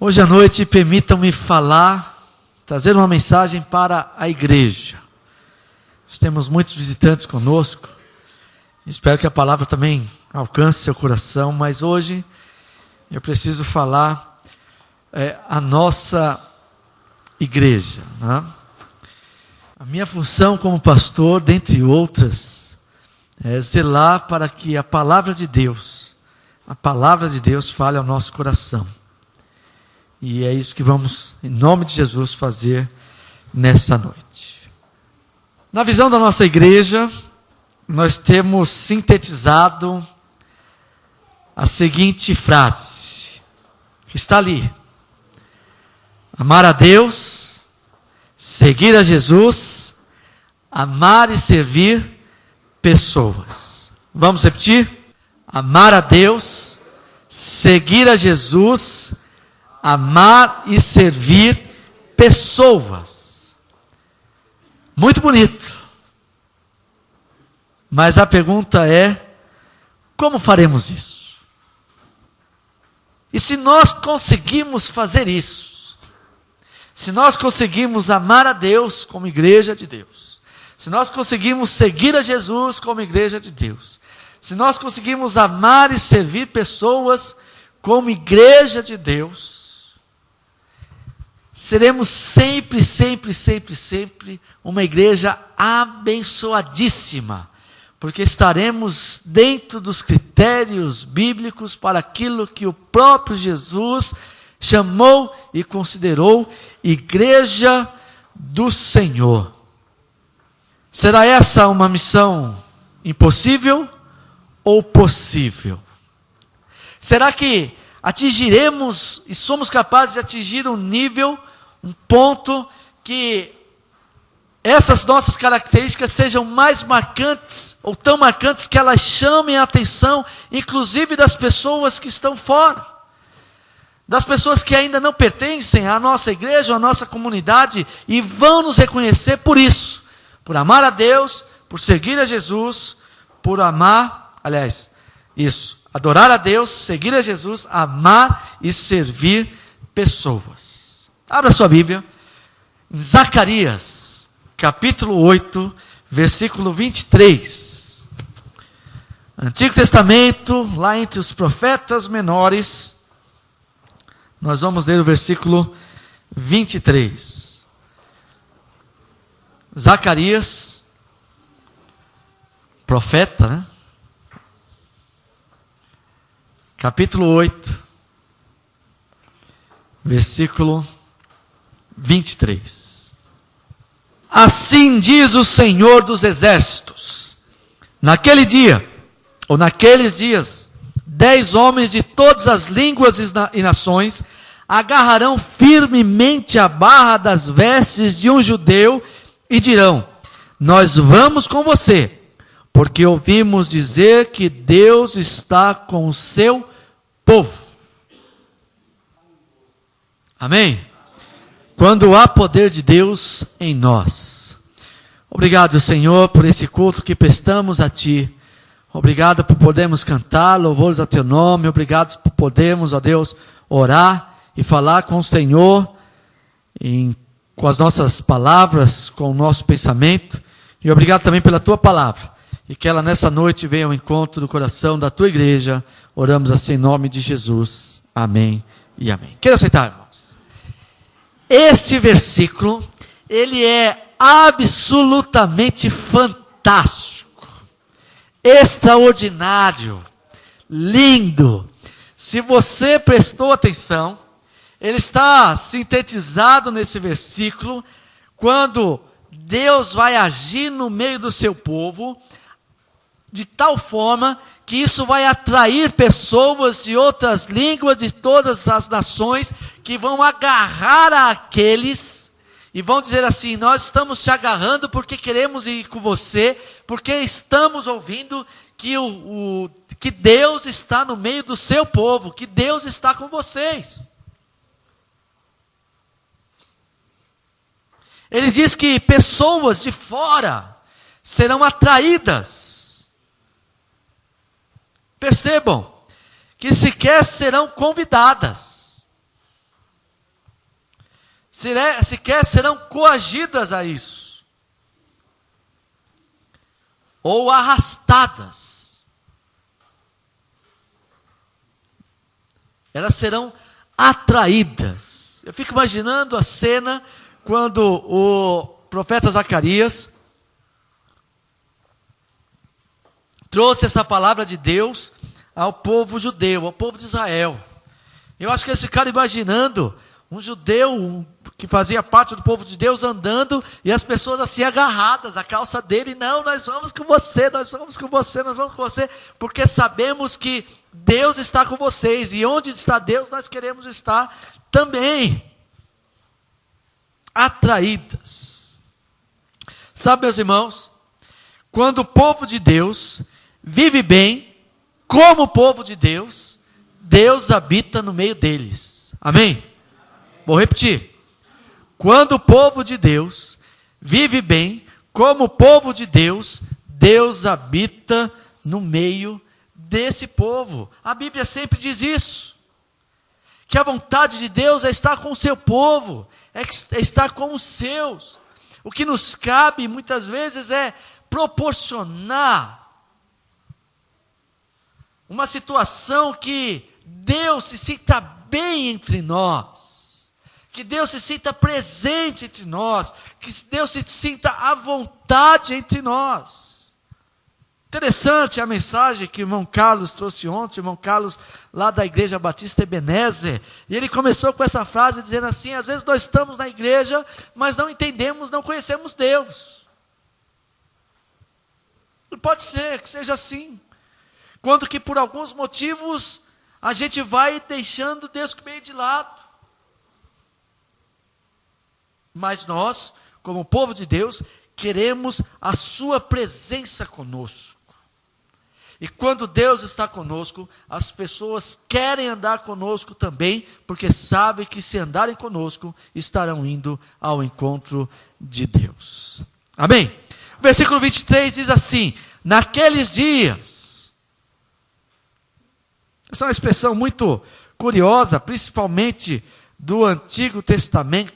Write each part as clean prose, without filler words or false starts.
Hoje à noite, permitam-me trazer uma mensagem para a igreja. Nós temos muitos visitantes conosco. Espero que a palavra também alcance seu coração, mas hoje eu preciso falar a nossa igreja, né? A minha função como pastor, dentre outras, é zelar para que a palavra de Deus fale ao nosso coração. E é isso que vamos, em nome de Jesus, fazer nessa noite. Na visão da nossa igreja, nós temos sintetizado a seguinte frase, que está ali: amar a Deus, seguir a Jesus, amar e servir pessoas. Vamos repetir? Amar a Deus, seguir a Jesus, amar e servir pessoas. Muito bonito. Mas a pergunta é: como faremos isso? E se nós conseguimos fazer isso, se nós conseguimos amar a Deus como igreja de Deus, se nós conseguimos seguir a Jesus como igreja de Deus, se nós conseguimos amar e servir pessoas como igreja de Deus, seremos sempre uma igreja abençoadíssima, porque estaremos dentro dos critérios bíblicos para aquilo que o próprio Jesus chamou e considerou igreja do Senhor. Será essa uma missão impossível ou possível? Será que atingiremos e somos capazes de atingir um nível, um ponto que essas nossas características sejam mais marcantes, ou tão marcantes que elas chamem a atenção, inclusive das pessoas que estão fora, das pessoas que ainda não pertencem à nossa igreja, à nossa comunidade, e vão nos reconhecer por isso, por amar a Deus, por seguir a Jesus, por adorar a Deus, seguir a Jesus, amar e servir pessoas. Abra sua Bíblia em Zacarias, capítulo 8, versículo 23. Antigo Testamento, lá entre os profetas menores, nós vamos ler o versículo 23. Zacarias, profeta, né? Capítulo 8, versículo 23. Assim diz o Senhor dos Exércitos: naquele dia, ou naqueles dias, 10 homens de todas as línguas e nações agarrarão firmemente a barra das vestes de um judeu e dirão: nós vamos com você, porque ouvimos dizer que Deus está com o seu povo. Amém? Quando há poder de Deus em nós. Obrigado, Senhor, por esse culto que prestamos a Ti. Obrigado por podermos cantar louvores a Teu nome. Obrigado por podermos, ó Deus, orar e falar com o Senhor com as nossas palavras, com o nosso pensamento. E obrigado também pela Tua palavra. E que ela nessa noite venha ao encontro do coração da Tua igreja. Oramos assim em nome de Jesus. Amém e amém. Quero aceitar, irmãos. Este versículo, ele é absolutamente fantástico, extraordinário, lindo. Se você prestou atenção, ele está sintetizado nesse versículo, quando Deus vai agir no meio do seu povo, de tal forma que isso vai atrair pessoas de outras línguas, de todas as nações, que vão agarrar aqueles, e vão dizer assim: nós estamos te agarrando porque queremos ir com você, porque estamos ouvindo que Deus está no meio do seu povo, que Deus está com vocês. Ele diz que pessoas de fora serão atraídas. Percebam que sequer serão convidadas. sequer serão coagidas a isso, ou arrastadas. Elas serão atraídas. Eu fico imaginando a cena quando o profeta Zacarias trouxe essa palavra de Deus ao povo judeu, ao povo de Israel. Eu acho que eles ficaram imaginando um judeu que fazia parte do povo de Deus andando e as pessoas assim agarradas à calça dele. Não, nós vamos com você, nós vamos com você, nós vamos com você, porque sabemos que Deus está com vocês e onde está Deus nós queremos estar também. Atraídas. Sabe, meus irmãos, quando o povo de Deus vive bem, como o povo de Deus, Deus habita no meio deles. Amém? Vou repetir. Quando o povo de Deus vive bem, como o povo de Deus, Deus habita no meio desse povo. A Bíblia sempre diz isso. Que a vontade de Deus é estar com o seu povo, é estar com os seus. O que nos cabe muitas vezes é proporcionar uma situação que Deus se sinta bem entre nós, que Deus se sinta presente entre nós, que Deus se sinta à vontade entre nós. Interessante a mensagem que o irmão Carlos trouxe ontem, o irmão Carlos lá da Igreja Batista Ebenezer, e ele começou com essa frase dizendo assim: às vezes nós estamos na igreja, mas não entendemos, não conhecemos Deus. Pode ser que seja assim, quando que por alguns motivos a gente vai deixando Deus meio de lado. Mas nós, como povo de Deus, queremos a sua presença conosco. E quando Deus está conosco, as pessoas querem andar conosco também, porque sabem que se andarem conosco, estarão indo ao encontro de Deus. Amém? O versículo 23 diz assim: naqueles dias. Essa é uma expressão muito curiosa, principalmente do Antigo Testamento.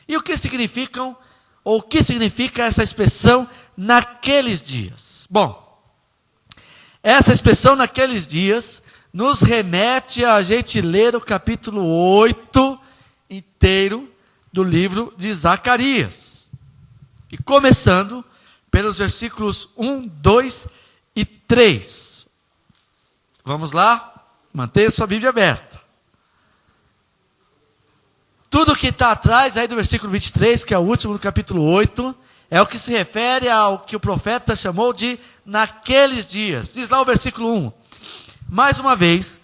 E o que significam, ou o que significa essa expressão naqueles dias? Bom, essa expressão naqueles dias nos remete a gente ler o capítulo 8 inteiro do livro de Zacarias. E começando pelos versículos 1, 2 e 3. Vamos lá? Mantenha sua Bíblia aberta. Tudo que está atrás aí do versículo 23, que é o último do capítulo 8, é o que se refere ao que o profeta chamou de naqueles dias. Diz lá o versículo 1. Mais uma vez,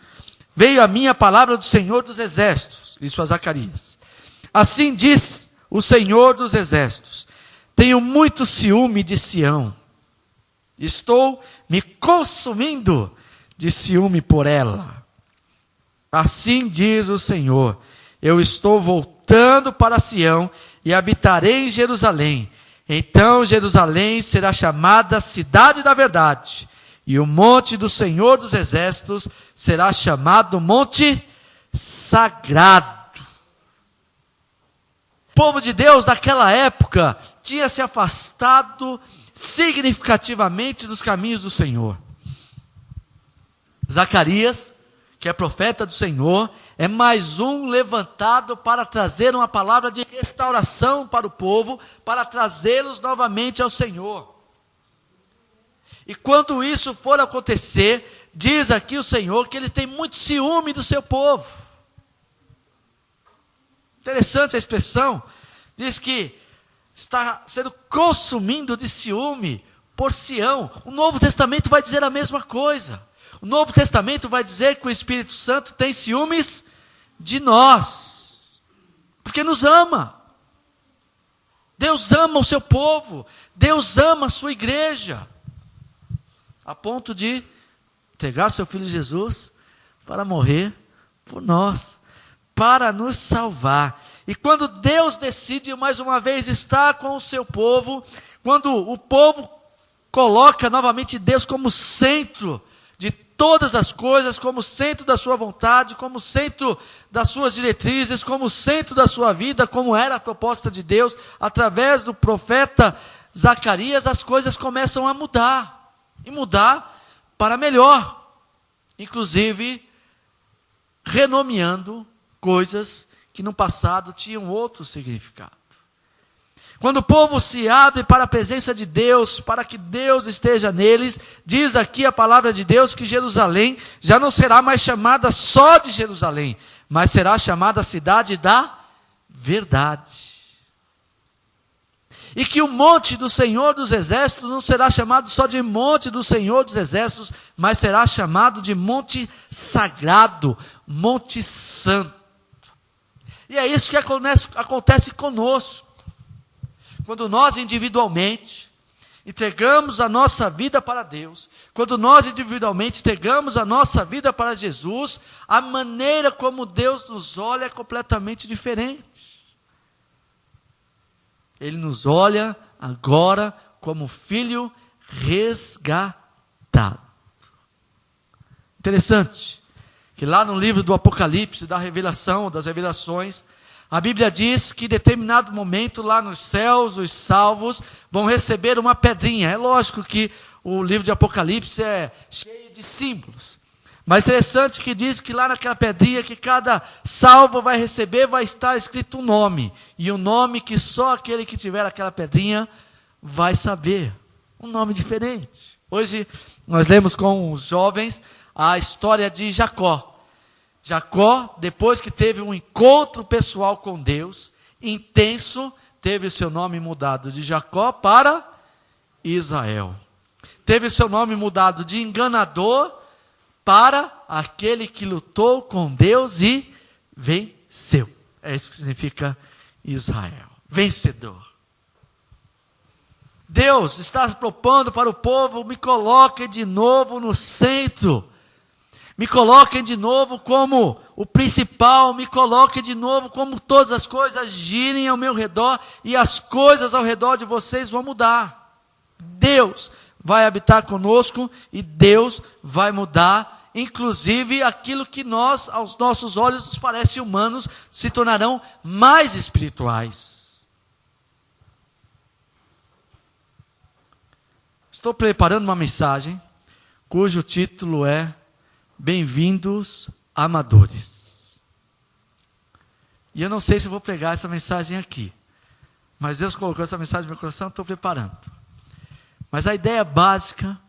veio a mim a palavra do Senhor dos Exércitos, isso a Zacarias. Assim diz o Senhor dos Exércitos: tenho muito ciúme de Sião. Estou me consumindo de ciúme por ela. Assim diz o Senhor: eu estou voltando para Sião e habitarei em Jerusalém. Então Jerusalém será chamada Cidade da Verdade, e o monte do Senhor dos Exércitos será chamado Monte Sagrado. O povo de Deus naquela época tinha se afastado significativamente dos caminhos do Senhor. Zacarias, que é profeta do Senhor, é mais um levantado para trazer uma palavra de restauração para o povo, para trazê-los novamente ao Senhor. E quando isso for acontecer, diz aqui o Senhor que Ele tem muito ciúme do seu povo. Interessante a expressão, diz que está sendo consumindo de ciúme por Sião. O Novo Testamento vai dizer a mesma coisa. O Novo Testamento vai dizer que o Espírito Santo tem ciúmes de nós, porque nos ama. Deus ama o seu povo, Deus ama a sua igreja, a ponto de entregar seu Filho Jesus para morrer por nós, para nos salvar. E quando Deus decide mais uma vez estar com o seu povo, quando o povo coloca novamente Deus como centro de todas as coisas como centro da sua vontade, como centro das suas diretrizes, como centro da sua vida, como era a proposta de Deus, através do profeta Zacarias, as coisas começam a mudar, e mudar para melhor, inclusive renomeando coisas que no passado tinham outro significado. Quando o povo se abre para a presença de Deus, para que Deus esteja neles, diz aqui a palavra de Deus que Jerusalém já não será mais chamada só de Jerusalém, mas será chamada cidade da verdade. E que o monte do Senhor dos Exércitos não será chamado só de monte do Senhor dos Exércitos, mas será chamado de monte sagrado, monte santo. E é isso que acontece conosco. Quando nós individualmente entregamos a nossa vida para Deus, quando nós individualmente entregamos a nossa vida para Jesus, a maneira como Deus nos olha é completamente diferente. Ele nos olha agora como filho resgatado. Interessante, que lá no livro do Apocalipse, da revelação, das revelações, a Bíblia diz que em determinado momento lá nos céus, os salvos vão receber uma pedrinha. É lógico que o livro de Apocalipse é cheio de símbolos. Mas interessante que diz que lá naquela pedrinha que cada salvo vai receber, vai estar escrito um nome. E um nome que só aquele que tiver aquela pedrinha vai saber. Um nome diferente. Hoje nós lemos com os jovens a história de Jacó. Jacó, depois que teve um encontro pessoal com Deus, intenso, teve o seu nome mudado de Jacó para Israel. Teve o seu nome mudado de enganador para aquele que lutou com Deus e venceu. É isso que significa Israel. Vencedor. Deus está propondo para o povo: me coloquem de novo no centro. Me coloquem de novo como o principal, me coloquem de novo como todas as coisas girem ao meu redor e as coisas ao redor de vocês vão mudar. Deus vai habitar conosco e Deus vai mudar, inclusive aquilo que nós, aos nossos olhos, nos parece humanos, se tornarão mais espirituais. Estou preparando uma mensagem cujo título é Bem-vindos, amadores. E eu não sei se vou pregar essa mensagem aqui, mas Deus colocou essa mensagem no meu coração, estou preparando. Mas a ideia básica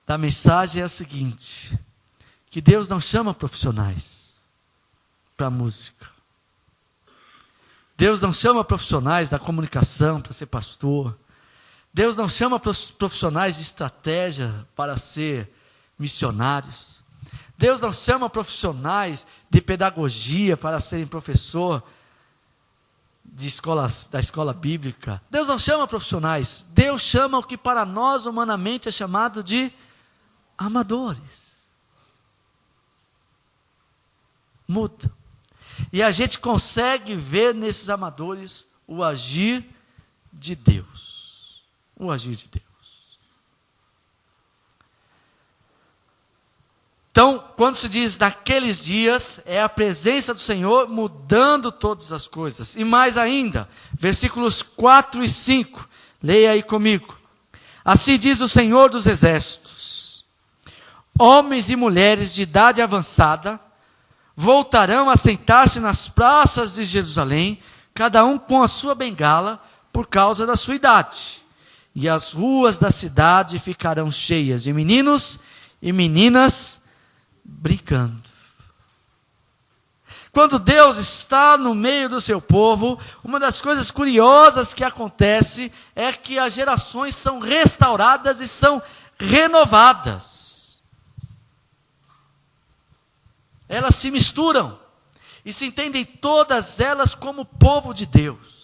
da mensagem é a seguinte: que Deus não chama profissionais para a música. Deus não chama profissionais da comunicação para ser pastor. Deus não chama profissionais de estratégia para ser missionários. Deus não chama profissionais de pedagogia para serem professor da escola bíblica. Deus não chama profissionais. Deus chama o que para nós humanamente é chamado de amadores. Muda. E a gente consegue ver nesses amadores o agir de Deus. O agir de Deus. Então, quando se diz naqueles dias, é a presença do Senhor mudando todas as coisas. E mais ainda, versículos 4 e 5, leia aí comigo. Assim diz o Senhor dos Exércitos: homens e mulheres de idade avançada voltarão a sentar-se nas praças de Jerusalém, cada um com a sua bengala, por causa da sua idade. E as ruas da cidade ficarão cheias de meninos e meninas brincando. Quando Deus está no meio do seu povo, uma das coisas curiosas que acontece é que as gerações são restauradas e são renovadas. Elas se misturam e se entendem todas elas como povo de Deus.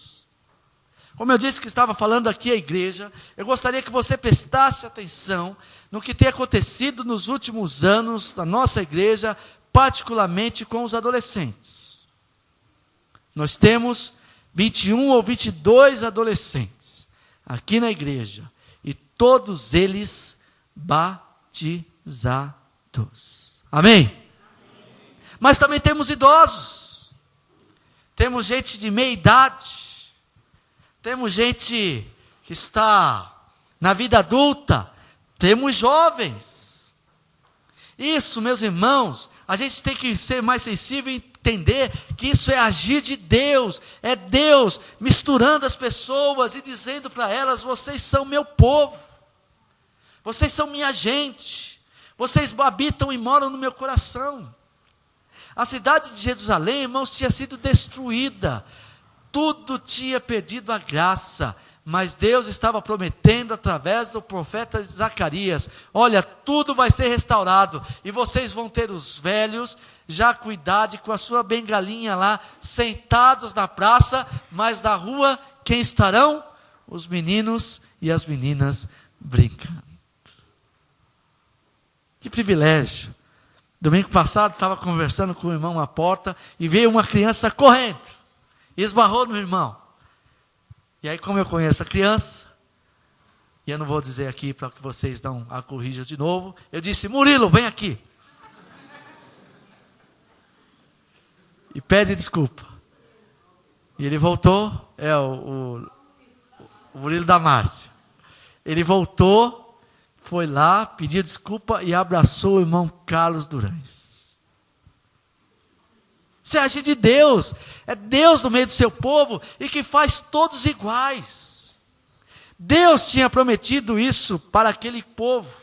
Como eu disse que estava falando aqui à igreja, eu gostaria que você prestasse atenção no que tem acontecido nos últimos anos na nossa igreja, particularmente com os adolescentes. Nós temos 21 ou 22 adolescentes aqui na igreja, e todos eles batizados. Amém? Mas também temos idosos, temos gente de meia idade, temos gente que está na vida adulta, temos jovens. Isso, meus irmãos, a gente tem que ser mais sensível e entender que isso é agir de Deus, é Deus misturando as pessoas e dizendo para elas: vocês são meu povo, vocês são minha gente, vocês habitam e moram no meu coração. A cidade de Jerusalém, irmãos, tinha sido destruída, tudo tinha perdido a graça, mas Deus estava prometendo através do profeta Zacarias: olha, tudo vai ser restaurado, e vocês vão ter os velhos, já com idade, com a sua bengalinha lá, sentados na praça, mas na rua, quem estarão? Os meninos e as meninas brincando. Que privilégio. Domingo passado, estava conversando com o irmão na porta, e veio uma criança correndo, e esbarrou no irmão. E aí, como eu conheço a criança, e eu não vou dizer aqui para que vocês não a corrijam de novo, eu disse: Murilo, vem aqui. E pede desculpa. E ele voltou, o Murilo da Márcia. Ele voltou, foi lá, pediu desculpa e abraçou o irmão Carlos Durães. Isso é agir de Deus, é Deus no meio do seu povo e que faz todos iguais. Deus tinha prometido isso para aquele povo,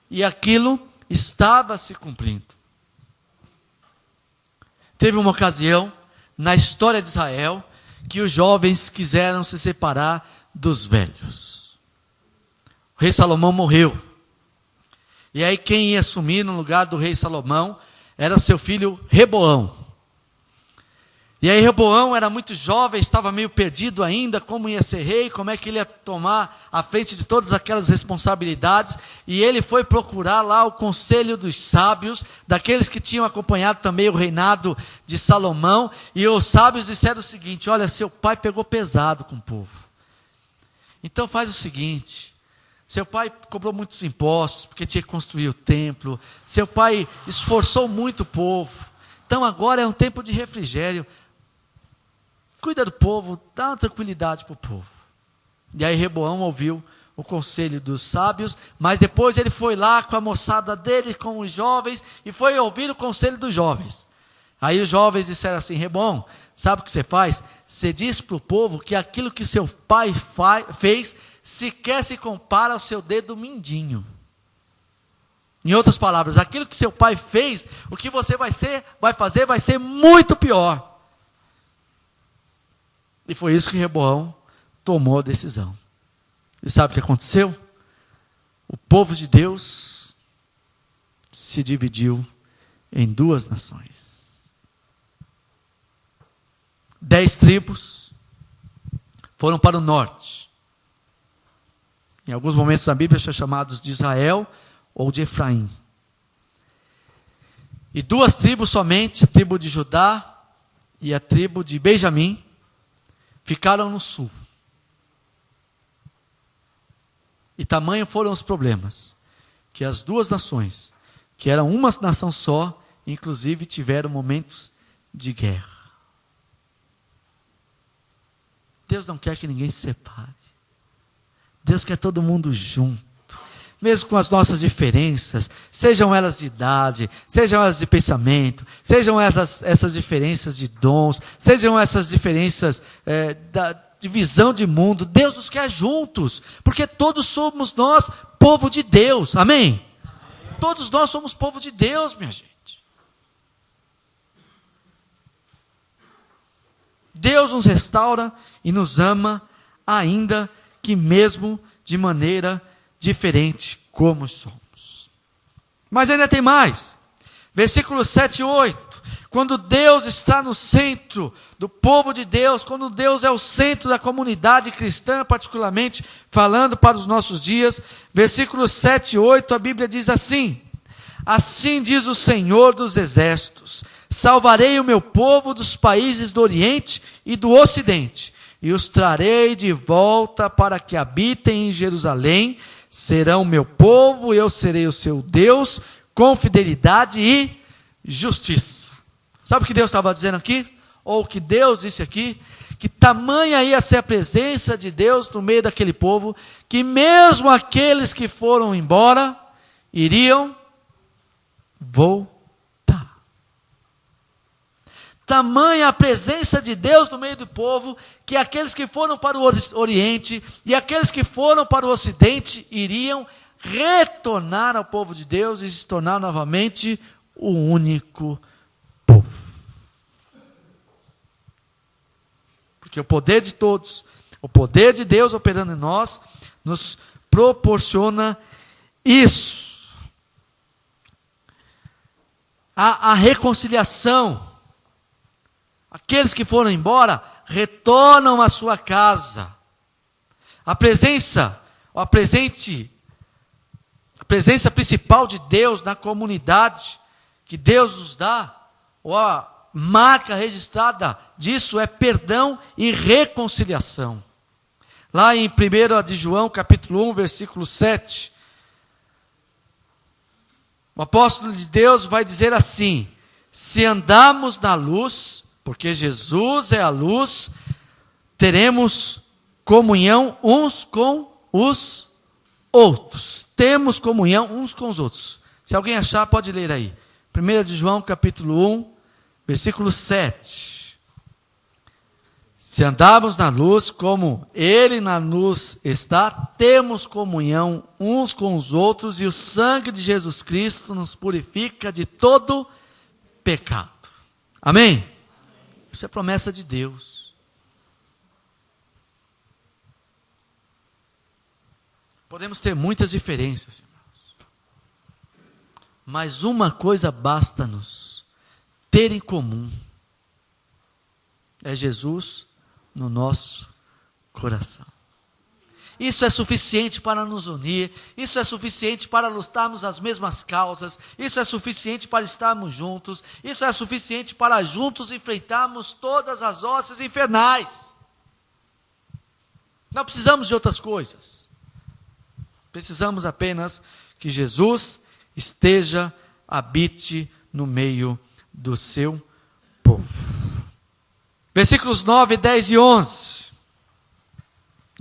e aquilo estava se cumprindo. Teve uma ocasião na história de Israel que os jovens quiseram se separar dos velhos. O rei Salomão morreu, e aí quem ia assumir no lugar do rei Salomão era seu filho Reboão. E aí Reboão era muito jovem, estava meio perdido ainda, como ia ser rei, como é que ele ia tomar a frente de todas aquelas responsabilidades, e ele foi procurar lá o conselho dos sábios, daqueles que tinham acompanhado também o reinado de Salomão, e os sábios disseram o seguinte: olha, seu pai pegou pesado com o povo, então faz o seguinte: seu pai cobrou muitos impostos, porque tinha que construir o templo, seu pai esforçou muito o povo, então agora é um tempo de refrigério, cuida do povo, dá uma tranquilidade para o povo. E aí Reboão ouviu o conselho dos sábios, mas depois ele foi lá com a moçada dele, com os jovens, e foi ouvir o conselho dos jovens. Aí os jovens disseram assim: Reboão, sabe o que você faz? Você diz para o povo que aquilo que seu pai fez sequer se compara ao seu dedo mindinho. Em outras palavras, aquilo que seu pai fez, o que você vai fazer vai ser muito pior. E foi isso que Reboão tomou a decisão. E sabe o que aconteceu? O povo de Deus se dividiu em 2 nações. 10 tribos foram para o norte. Em alguns momentos da Bíblia são chamados de Israel ou de Efraim. E 2 tribos somente, a tribo de Judá e a tribo de Benjamim, ficaram no sul. E tamanho foram os problemas, que as 2 nações, que eram uma nação só, inclusive tiveram momentos de guerra. Deus não quer que ninguém se separe. Deus quer todo mundo junto, mesmo com as nossas diferenças, sejam elas de idade, sejam elas de pensamento, sejam essas diferenças de dons, sejam essas diferenças de visão de mundo. Deus nos quer juntos, porque todos somos nós povo de Deus, amém? Todos nós somos povo de Deus, minha gente. Deus nos restaura e nos ama, ainda que mesmo de maneira diferente como somos. Mas ainda tem mais. Versículos 7 e 8. Quando Deus está no centro do povo de Deus, quando Deus é o centro da comunidade cristã, particularmente falando para os nossos dias, versículos 7 e 8, a Bíblia diz assim: assim diz o Senhor dos exércitos, salvarei o meu povo dos países do Oriente e do Ocidente, e os trarei de volta para que habitem em Jerusalém, serão meu povo, eu serei o seu Deus, com fidelidade e justiça. Sabe o que Deus estava dizendo aqui? Ou o que Deus disse aqui? Que tamanha ia ser a presença de Deus no meio daquele povo, que mesmo aqueles que foram embora, iriam voltar. Tamanha a presença de Deus no meio do povo, que aqueles que foram para o Oriente e aqueles que foram para o Ocidente iriam retornar ao povo de Deus e se tornar novamente o único povo. Porque o poder de todos, o poder de Deus operando em nós, nos proporciona isso. A reconciliação. Aqueles que foram embora, retornam à sua casa. A presença principal de Deus na comunidade, que Deus nos dá, ou a marca registrada disso é perdão e reconciliação. Lá em 1 de João, capítulo 1, versículo 7, o apóstolo de Deus vai dizer assim: se andarmos na luz, porque Jesus é a luz, teremos comunhão uns com os outros. Temos comunhão uns com os outros. Se alguém achar, pode ler aí. 1 de João, capítulo 1, versículo 7. Se andarmos na luz, como Ele na luz está, temos comunhão uns com os outros, e o sangue de Jesus Cristo nos purifica de todo pecado. Amém? Isso é promessa de Deus. Podemos ter muitas diferenças, irmãos, mas uma coisa basta-nos ter em comum: é Jesus no nosso coração. Isso é suficiente para nos unir, isso é suficiente para lutarmos as mesmas causas, isso é suficiente para estarmos juntos, isso é suficiente para juntos enfrentarmos todas as hostes infernais. Não precisamos de outras coisas. Precisamos apenas que Jesus habite no meio do seu povo. Versículos 9, 10 e 11.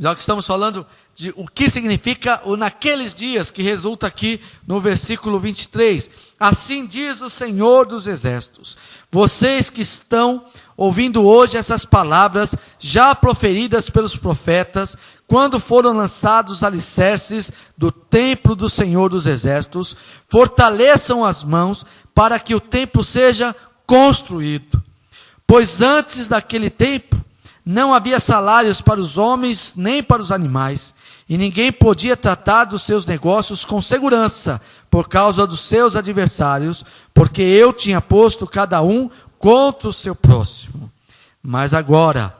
Já que estamos falando de o que significa o naqueles dias, que resulta aqui no versículo 23. Assim diz o Senhor dos Exércitos: vocês que estão ouvindo hoje essas palavras, já proferidas pelos profetas, quando foram lançados os alicerces do templo do Senhor dos Exércitos, fortaleçam as mãos para que o templo seja construído. Pois antes daquele tempo, não havia salários para os homens nem para os animais, e ninguém podia tratar dos seus negócios com segurança, por causa dos seus adversários, porque eu tinha posto cada um contra o seu próximo. Mas agora,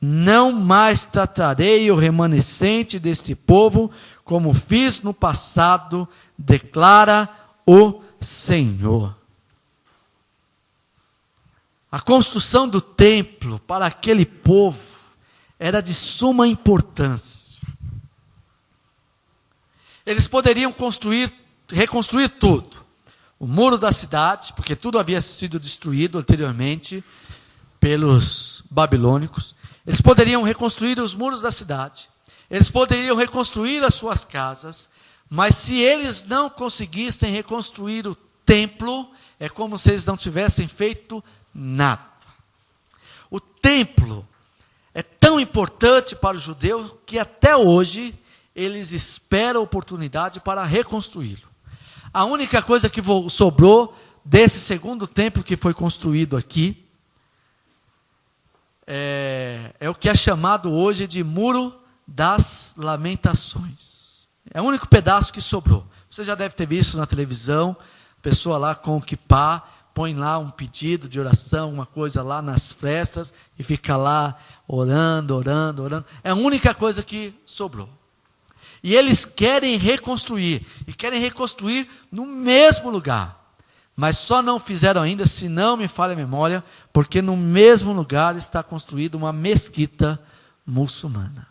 não mais tratarei o remanescente deste povo, como fiz no passado, declara o Senhor. A construção do templo para aquele povo era de suma importância. Eles poderiam reconstruir tudo. O muro da cidade, porque tudo havia sido destruído anteriormente pelos babilônicos. Eles poderiam reconstruir os muros da cidade. Eles poderiam reconstruir as suas casas. Mas se eles não conseguissem reconstruir o templo, é como se eles não tivessem feito nada. O templo é tão importante para o judeu que até hoje eles esperam a oportunidade para reconstruí-lo. A única coisa que sobrou desse segundo templo que foi construído aqui é o que é chamado hoje de Muro das Lamentações. É o único pedaço que sobrou. Você já deve ter visto na televisão, pessoa lá com o quipá, põe lá um pedido de oração, uma coisa lá nas frestas, e fica lá orando. É a única coisa que sobrou. E eles querem reconstruir, e querem reconstruir no mesmo lugar. Mas só não fizeram ainda, se não me falha a memória, porque no mesmo lugar está construída uma mesquita muçulmana.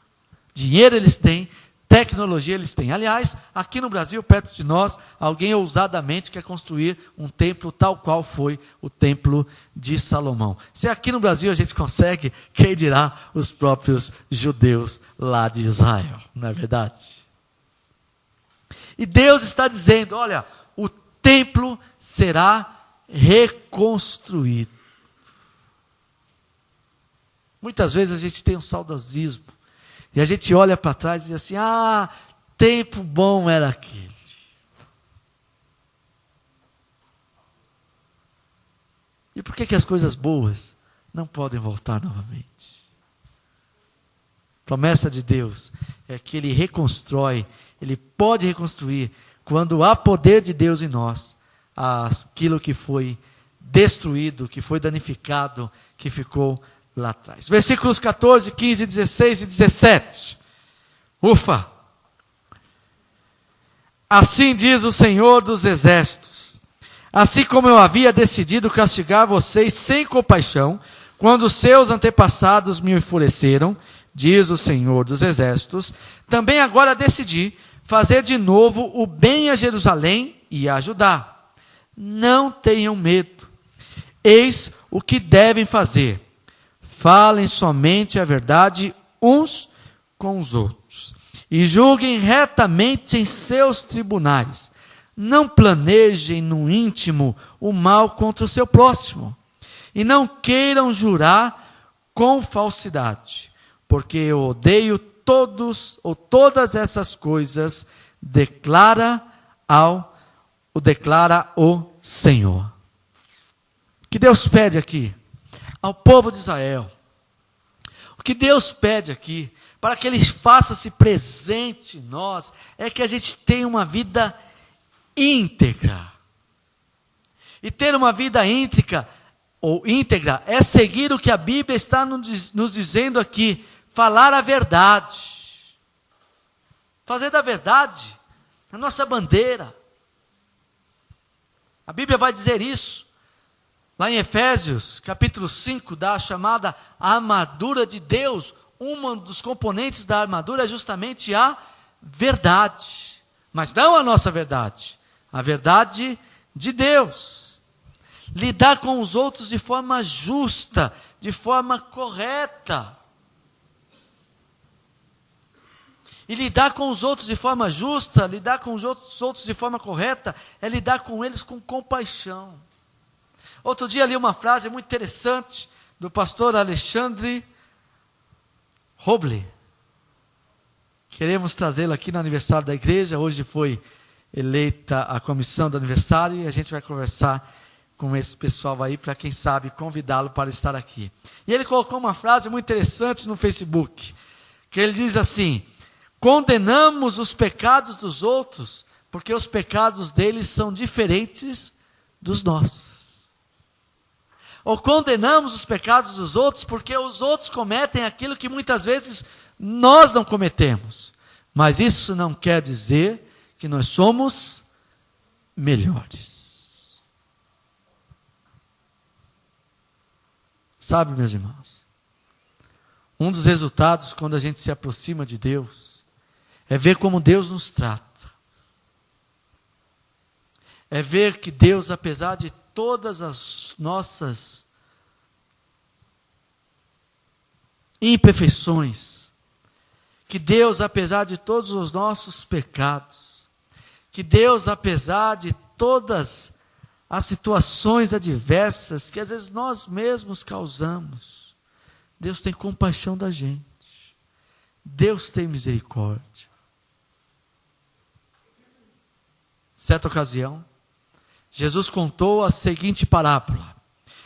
Dinheiro eles têm, tecnologia eles têm. Aliás, aqui no Brasil, perto de nós, alguém ousadamente quer construir um templo tal qual foi o templo de Salomão. Se aqui no Brasil a gente consegue, quem dirá os próprios judeus lá de Israel, não é verdade? E Deus está dizendo, olha, o templo será reconstruído. Muitas vezes a gente tem um saudosismo, e a gente olha para trás e diz assim, tempo bom era aquele. E por que as coisas boas não podem voltar novamente? A promessa de Deus é que Ele reconstrói, Ele pode reconstruir, quando há poder de Deus em nós, aquilo que foi destruído, que foi danificado, que ficou lá atrás. Versículos 14, 15, 16 e 17. Ufa! Assim diz o Senhor dos Exércitos: assim como eu havia decidido castigar vocês sem compaixão, quando seus antepassados me enfureceram, diz o Senhor dos Exércitos, também agora decidi fazer de novo o bem a Jerusalém e a Judá. Não tenham medo. Eis o que devem fazer. Falem somente a verdade uns com os outros, e julguem retamente em seus tribunais. Não planejem no íntimo o mal contra o seu próximo, e não queiram jurar com falsidade, porque eu odeio todas essas coisas, declara o Senhor. O que Deus pede aqui ao povo de Israel, o que Deus pede aqui, para que Ele faça-se presente em nós, é que a gente tenha uma vida íntegra. E ter uma vida íntegra é seguir o que a Bíblia está nos dizendo aqui, falar a verdade, fazer da verdade a nossa bandeira. A Bíblia vai dizer isso. Lá em Efésios, capítulo 5, dá a chamada armadura de Deus. Um dos componentes da armadura é justamente a verdade. Mas não a nossa verdade, a verdade de Deus. Lidar com os outros de forma justa, de forma correta. E lidar com os outros de forma justa, lidar com os outros de forma correta, é lidar com eles com compaixão. Outro dia li uma frase muito interessante do pastor Alexandre Roble. Queremos trazê-lo aqui no aniversário da igreja. Hoje foi eleita a comissão do aniversário e a gente vai conversar com esse pessoal aí para, quem sabe, convidá-lo para estar aqui. E ele colocou uma frase muito interessante no Facebook, que ele diz assim: condenamos os pecados dos outros porque os pecados deles são diferentes dos nossos. Ou condenamos os pecados dos outros porque os outros cometem aquilo que muitas vezes nós não cometemos. Mas isso não quer dizer que nós somos melhores. Sabe, meus irmãos, um dos resultados quando a gente se aproxima de Deus é ver como Deus nos trata. É ver que Deus, apesar de todas as nossas imperfeições, que Deus, apesar de todos os nossos pecados, que Deus, apesar de todas as situações adversas que às vezes nós mesmos causamos, Deus tem compaixão da gente, Deus tem misericórdia. Certa ocasião, Jesus contou a seguinte parábola,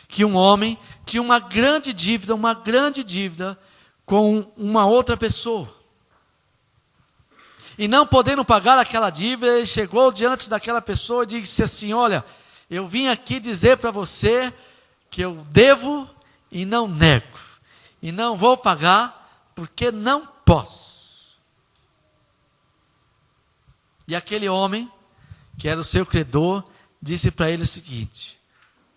que um homem tinha uma grande dívida com uma outra pessoa. E não podendo pagar aquela dívida, ele chegou diante daquela pessoa e disse assim: olha, eu vim aqui dizer para você que eu devo e não nego, e não vou pagar porque não posso. E aquele homem, que era o seu credor, disse para ele o seguinte: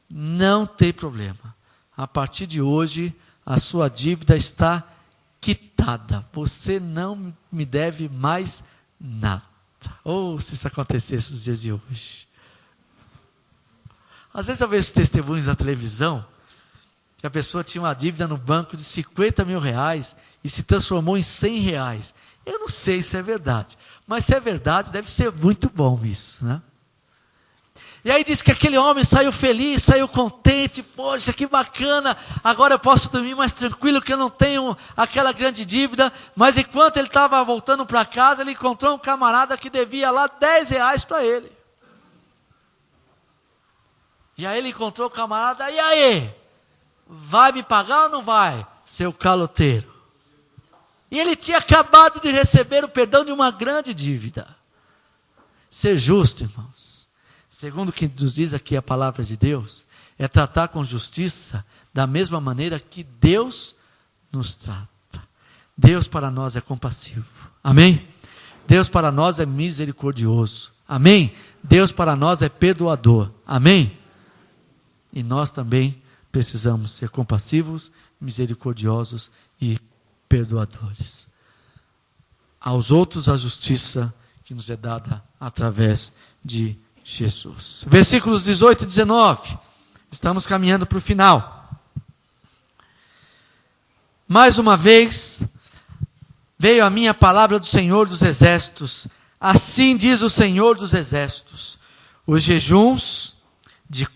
não tem problema, a partir de hoje a sua dívida está quitada. quitada. Você não me deve mais nada. Ou se isso acontecesse nos dias de hoje. Às vezes eu vejo testemunhos na televisão, que a pessoa tinha uma dívida no banco de 50 mil reais e se transformou em 100 reais. Eu não sei se é verdade, mas se é verdade, deve ser muito bom isso, né? E aí diz que aquele homem saiu feliz, saiu contente, poxa, que bacana, agora eu posso dormir mais tranquilo, que eu não tenho aquela grande dívida. Mas enquanto ele estava voltando para casa, ele encontrou um camarada que devia lá 10 reais para ele. E aí ele encontrou o camarada, e aí? Vai me pagar ou não vai, seu caloteiro? E ele tinha acabado de receber o perdão de uma grande dívida. Ser justo, irmãos, segundo o que nos diz aqui a palavra de Deus, é tratar com justiça da mesma maneira que Deus nos trata. Deus para nós é compassivo. Amém? Deus para nós é misericordioso. Amém? Deus para nós é perdoador. Amém? E nós também precisamos ser compassivos, misericordiosos e perdoadores. Aos outros a justiça que nos é dada através de Jesus. Versículos 18 e 19. Estamos caminhando para o final. Mais uma vez, veio a minha palavra do Senhor dos Exércitos. Assim diz o Senhor dos Exércitos: os jejuns do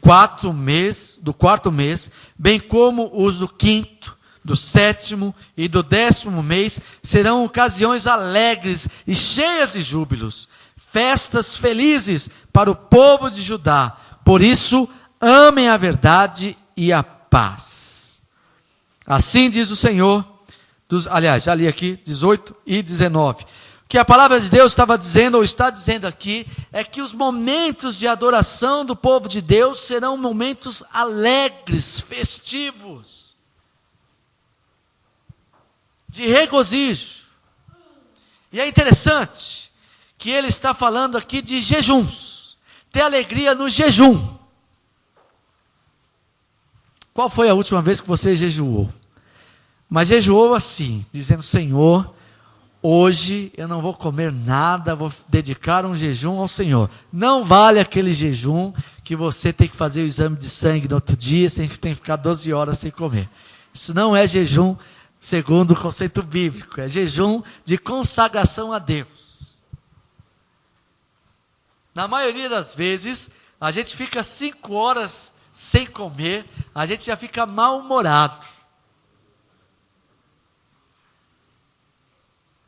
quarto mês, bem como os do quinto, do sétimo e do 10º mês, serão ocasiões alegres e cheias de júbilos, festas felizes para o povo de Judá. Por isso, amem a verdade e a paz. Assim diz o Senhor, aliás, já li aqui, 18 e 19. O que a palavra de Deus estava dizendo, ou está dizendo aqui, é que os momentos de adoração do povo de Deus serão momentos alegres, festivos, de regozijo. E é interessante que ele está falando aqui de jejuns, ter alegria no jejum. Qual foi a última vez que você jejuou? Mas jejuou assim, dizendo: Senhor, hoje eu não vou comer nada, vou dedicar um jejum ao Senhor. Não vale aquele jejum que você tem que fazer o exame de sangue no outro dia, você tem que ficar 12 horas sem comer. Isso não é jejum segundo o conceito bíblico, é jejum de consagração a Deus. Na maioria das vezes, a gente fica 5 horas sem comer, a gente já fica mal-humorado.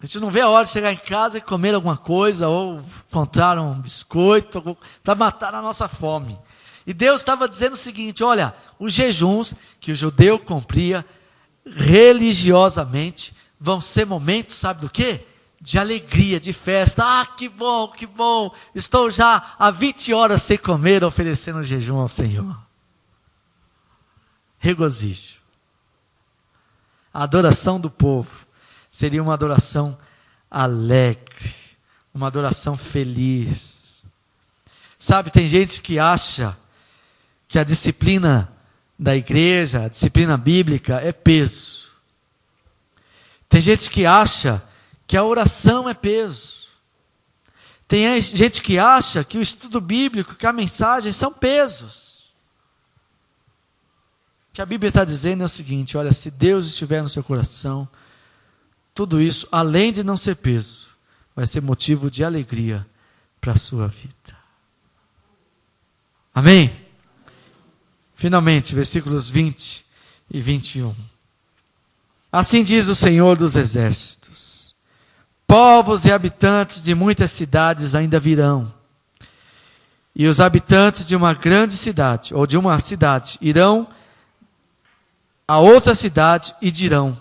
A gente não vê a hora de chegar em casa e comer alguma coisa, ou encontrar um biscoito, para matar a nossa fome. E Deus estava dizendo o seguinte: olha, os jejuns que o judeu cumpria religiosamente vão ser momentos, sabe do quê? De alegria, de festa. Ah, que bom, estou já há 20 horas sem comer, oferecendo jejum ao Senhor. Regozijo. A adoração do povo seria uma adoração alegre, uma adoração feliz. Sabe, tem gente que acha que a disciplina da igreja, a disciplina bíblica é peso. Tem gente que acha que a oração é peso. Tem gente que acha que o estudo bíblico, que a mensagem são pesos. O que a Bíblia está dizendo é o seguinte: olha, se Deus estiver no seu coração, tudo isso, além de não ser peso, vai ser motivo de alegria para a sua vida. Amém? Finalmente, versículos 20 e 21. Assim diz o Senhor dos Exércitos: povos e habitantes de muitas cidades ainda virão, e os habitantes de uma grande cidade, ou de uma cidade, irão a outra cidade e dirão: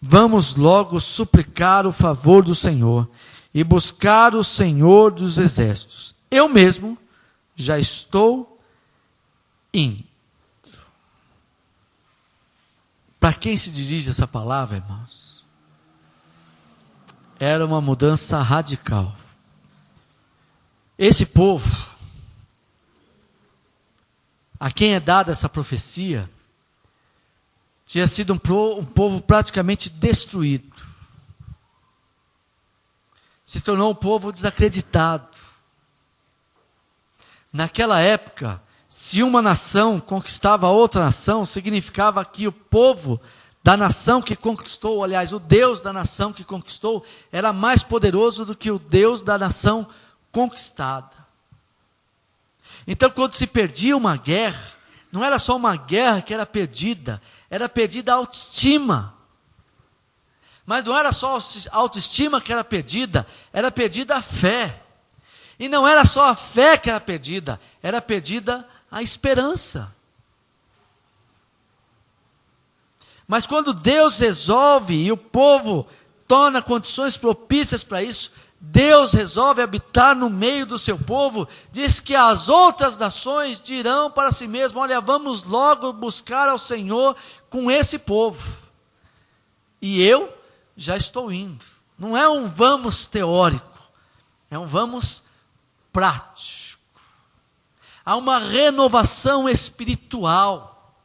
vamos logo suplicar o favor do Senhor e buscar o Senhor dos Exércitos. Eu mesmo já estou indo. Para quem se dirige essa palavra, irmãos? Era uma mudança radical. Esse povo, a quem é dada essa profecia, tinha sido um povo praticamente destruído. se tornou um povo desacreditado. Naquela época, se uma nação conquistava outra nação, significava que o povo da nação que conquistou, aliás, o Deus da nação que conquistou, era mais poderoso do que o Deus da nação conquistada. Então, quando se perdia uma guerra, não era só uma guerra que era perdida a autoestima. Mas não era só a autoestima que era perdida a fé. E não era só a fé que era perdida a esperança. Mas quando Deus resolve e o povo torna condições propícias para isso, Deus resolve habitar no meio do seu povo, diz que as outras nações dirão para si mesmas: olha, vamos logo buscar ao Senhor com esse povo. E eu já estou indo. Não é um vamos teórico, é um vamos prático. Há uma renovação espiritual.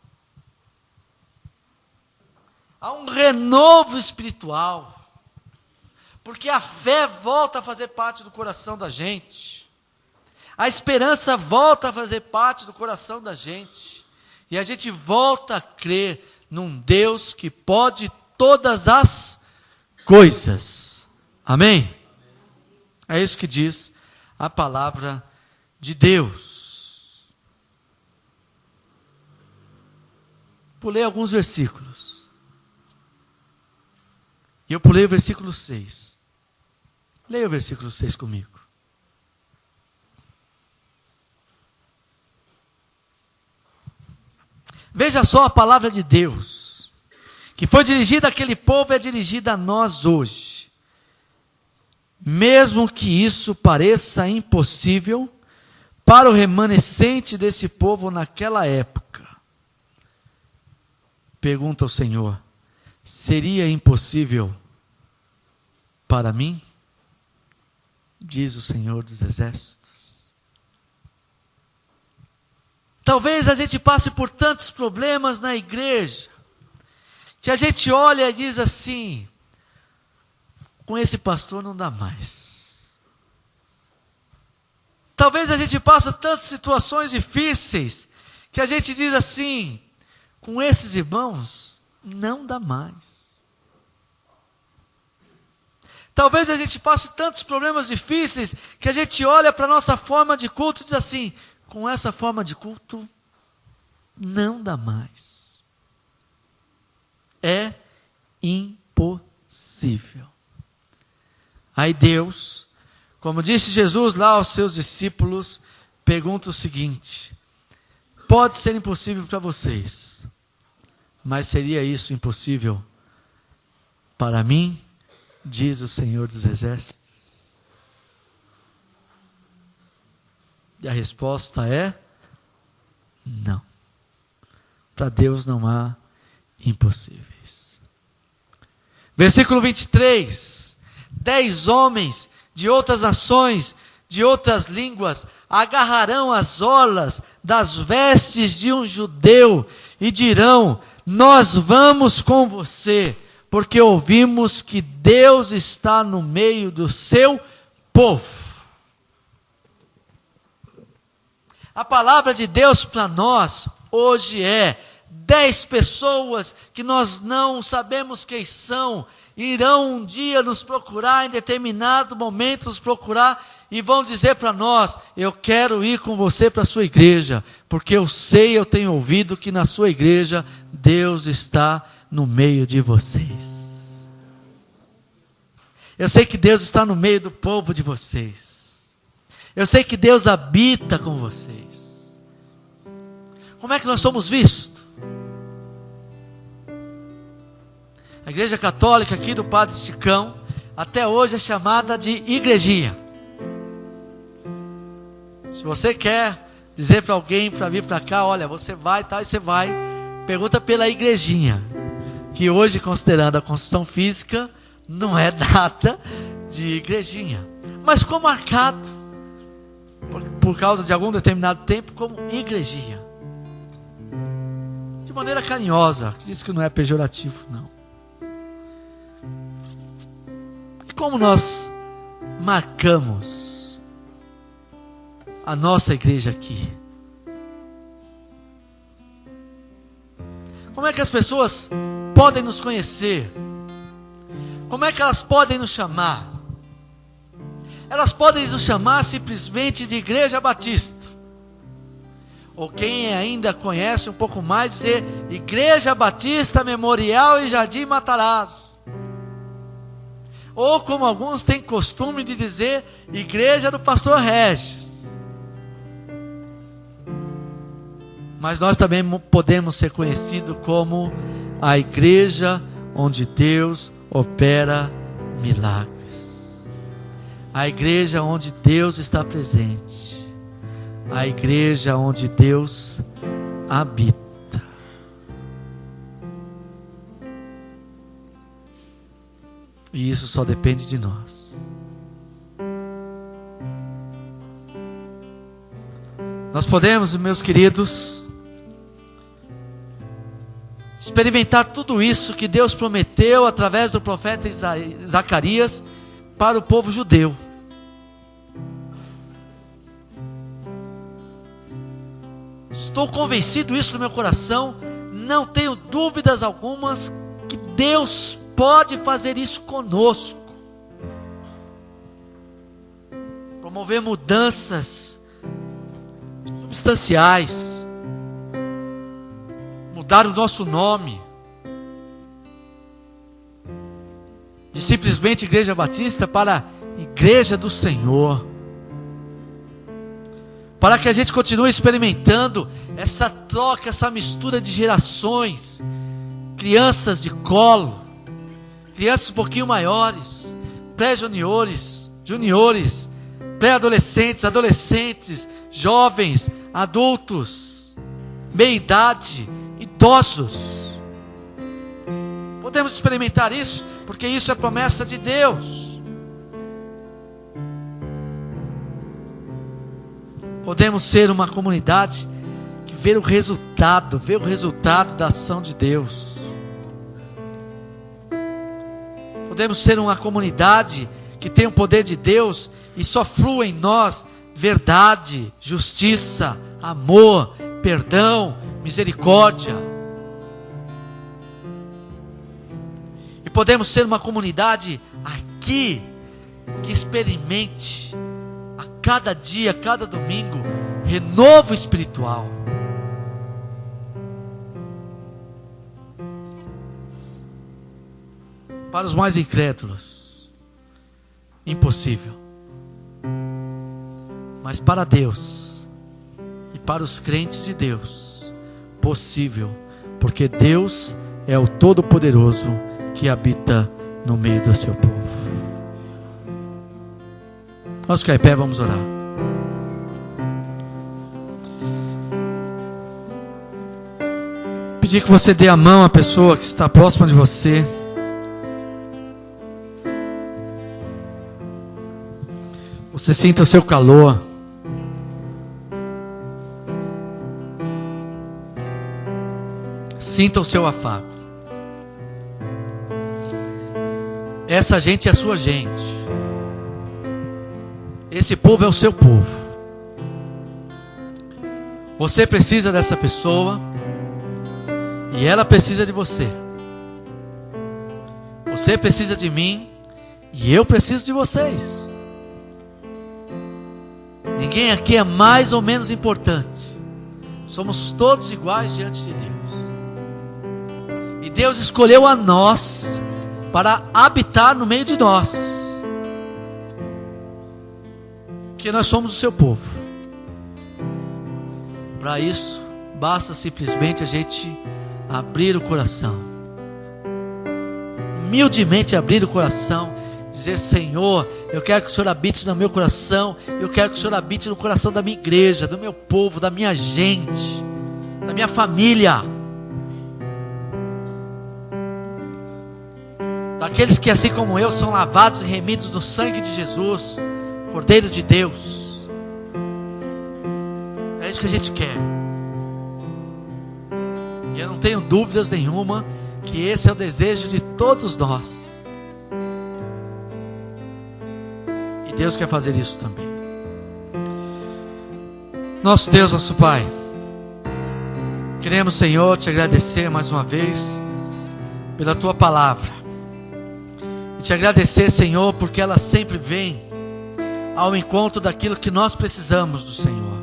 Há um renovo espiritual. Porque a fé volta a fazer parte do coração da gente. A esperança volta a fazer parte do coração da gente. E a gente volta a crer num Deus que pode todas as coisas. Amém? É isso que diz a palavra de Deus. Pulei alguns versículos. E eu pulei o versículo 6. Leia o versículo 6 comigo. Veja só a palavra de Deus, que foi dirigida àquele povo, é dirigida a nós hoje. Mesmo que isso pareça impossível para o remanescente desse povo naquela época, pergunta ao Senhor: seria impossível para mim? Diz o Senhor dos Exércitos. Talvez a gente passe por tantos problemas na igreja, que a gente olha e diz assim: com esse pastor não dá mais. Talvez a gente passe tantas situações difíceis, que a gente diz assim: com esses irmãos não dá mais. Talvez a gente passe tantos problemas difíceis, que a gente olha para a nossa forma de culto e diz assim: com essa forma de culto não dá mais. É impossível. Aí Deus, como disse Jesus lá aos seus discípulos, pergunta o seguinte: pode ser impossível para vocês, mas seria isso impossível para mim? Diz o Senhor dos Exércitos. E a resposta é: não. Para Deus não há impossíveis. Versículo 23. 10 homens de outras nações, de outras línguas, agarrarão as orlas das vestes de um judeu e dirão: nós vamos com você, porque ouvimos que Deus está no meio do seu povo. A palavra de Deus para nós hoje é: 10 pessoas que nós não sabemos quem são, irão um dia nos procurar, em determinado momento nos procurar, e vão dizer para nós: eu quero ir com você para a sua igreja, porque eu tenho ouvido que na sua igreja Deus está no meio de vocês. Eu sei que Deus está no meio do povo de vocês. Eu sei que Deus habita com vocês. Como é que nós somos vistos? A igreja católica aqui do Padre Chicão, até hoje é chamada de igrejinha. Se você quer dizer para alguém para vir para cá: olha, você vai, tal, e você vai, pergunta pela igrejinha, que hoje, considerando a construção física, não é nada de igrejinha, mas ficou marcado por causa de algum determinado tempo como igrejinha, de maneira carinhosa, diz que não é pejorativo, não. E como nós marcamos a nossa igreja aqui? Como é que as pessoas podem nos conhecer? Como é que elas podem nos chamar? Elas podem nos chamar simplesmente de Igreja Batista. Ou quem ainda conhece um pouco mais, dizer Igreja Batista Memorial e Jardim Matarazzo. Ou como alguns têm costume de dizer, Igreja do Pastor Regis. Mas nós também podemos ser conhecidos como a igreja onde Deus opera milagres. A igreja onde Deus está presente. A igreja onde Deus habita. E isso só depende de nós. Nós podemos, meus queridos, experimentar tudo isso que Deus prometeu através do profeta Zacarias para o povo judeu. Estou convencido disso no meu coração, não tenho dúvidas algumas que Deus pode fazer isso conosco. Promover mudanças substanciais, mudar o nosso nome de simplesmente Igreja Batista para Igreja do Senhor, para que a gente continue experimentando essa troca, essa mistura de gerações, crianças de colo, crianças um pouquinho maiores, pré-juniores, juniores, pré-adolescentes, adolescentes, jovens, adultos, meia-idade, idosos. Podemos experimentar isso, porque isso é promessa de Deus. Podemos ser uma comunidade que vê o resultado da ação de Deus. Podemos ser uma comunidade que tem o poder de Deus e só flui em nós verdade, justiça, amor, perdão, misericórdia. E podemos ser uma comunidade aqui que experimente a cada dia, a cada domingo, renovo espiritual. Para os mais incrédulos, impossível. Mas para Deus e para os crentes de Deus, possível, porque Deus é o Todo-Poderoso que habita no meio do seu povo. Vamos ficar em pé, vamos orar. Pedir que você dê a mão à pessoa que está próxima de você. Você sinta o seu calor. Sinta o seu afago. Essa gente é a sua gente. Esse povo é o seu povo. Você precisa dessa pessoa e ela precisa de você. Você precisa de mim e eu preciso de vocês. Ninguém aqui é mais ou menos importante. Somos todos iguais diante de Deus. E Deus escolheu a nós para habitar no meio de nós. Porque nós somos o seu povo. Para isso, basta simplesmente a gente abrir o coração. Humildemente abrir o coração. Dizer: Senhor, eu quero que o Senhor habite no meu coração. Eu quero que o Senhor habite no coração da minha igreja, do meu povo, da minha gente, da minha família. Daqueles que, assim como eu, são lavados e remidos no sangue de Jesus, Cordeiro de Deus. É isso que a gente quer. E eu não tenho dúvidas nenhuma que esse é o desejo de todos nós. Deus quer fazer isso também. Nosso Deus, nosso Pai, queremos, Senhor, te agradecer mais uma vez pela tua palavra. E te agradecer, Senhor, porque ela sempre vem ao encontro daquilo que nós precisamos do Senhor.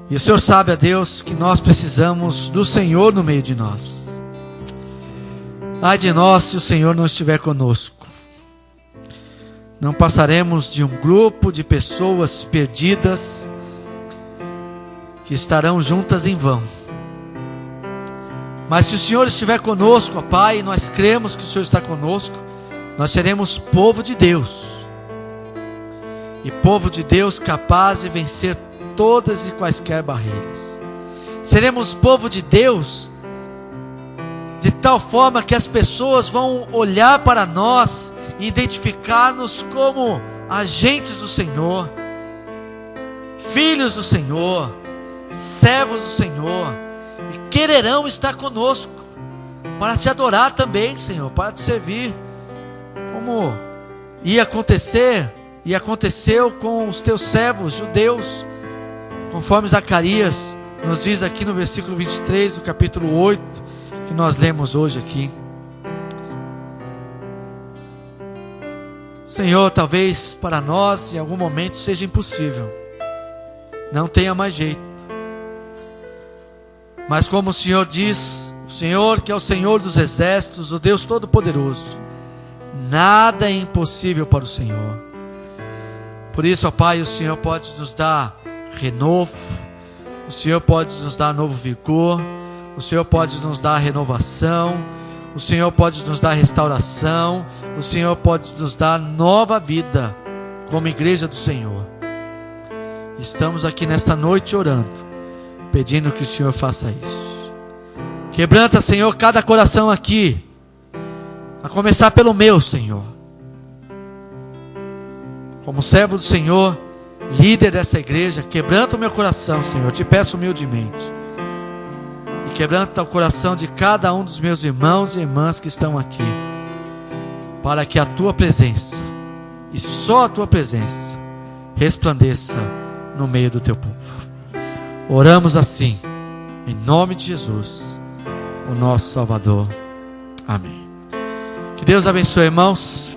E o Senhor sabe, a Deus, que nós precisamos do Senhor no meio de nós. Ai de nós se o Senhor não estiver conosco. Não passaremos de um grupo de pessoas perdidas que estarão juntas em vão. Mas se o Senhor estiver conosco, ó Pai, nós cremos que o Senhor está conosco, nós seremos povo de Deus. E povo de Deus capaz de vencer todas e quaisquer barreiras. Seremos povo de Deus de tal forma que as pessoas vão olhar para nós e identificar-nos como agentes do Senhor, filhos do Senhor, servos do Senhor, e quererão estar conosco para te adorar também, Senhor, para te servir, como ia acontecer e aconteceu com os teus servos judeus, conforme Zacarias nos diz aqui no versículo 23 do capítulo 8, que nós lemos hoje aqui. Senhor, talvez para nós em algum momento seja impossível, não tenha mais jeito, mas como o Senhor diz, o Senhor que é o Senhor dos exércitos, o Deus Todo-Poderoso, nada é impossível para o Senhor. Por isso, ó Pai, o Senhor pode nos dar renovo, o Senhor pode nos dar novo vigor, o Senhor pode nos dar renovação, o Senhor pode nos dar restauração, o Senhor pode nos dar nova vida como igreja do Senhor. Estamos aqui nesta noite orando, pedindo que o Senhor faça isso. Quebranta, Senhor, cada coração aqui, a começar pelo meu, Senhor. Como servo do Senhor, líder dessa igreja, quebranta o meu coração, Senhor, te peço humildemente. E quebranta o coração de cada um dos meus irmãos e irmãs que estão aqui, para que a tua presença, e só a tua presença, resplandeça no meio do teu povo. Oramos assim, em nome de Jesus, o nosso Salvador. Amém. Que Deus abençoe, irmãos.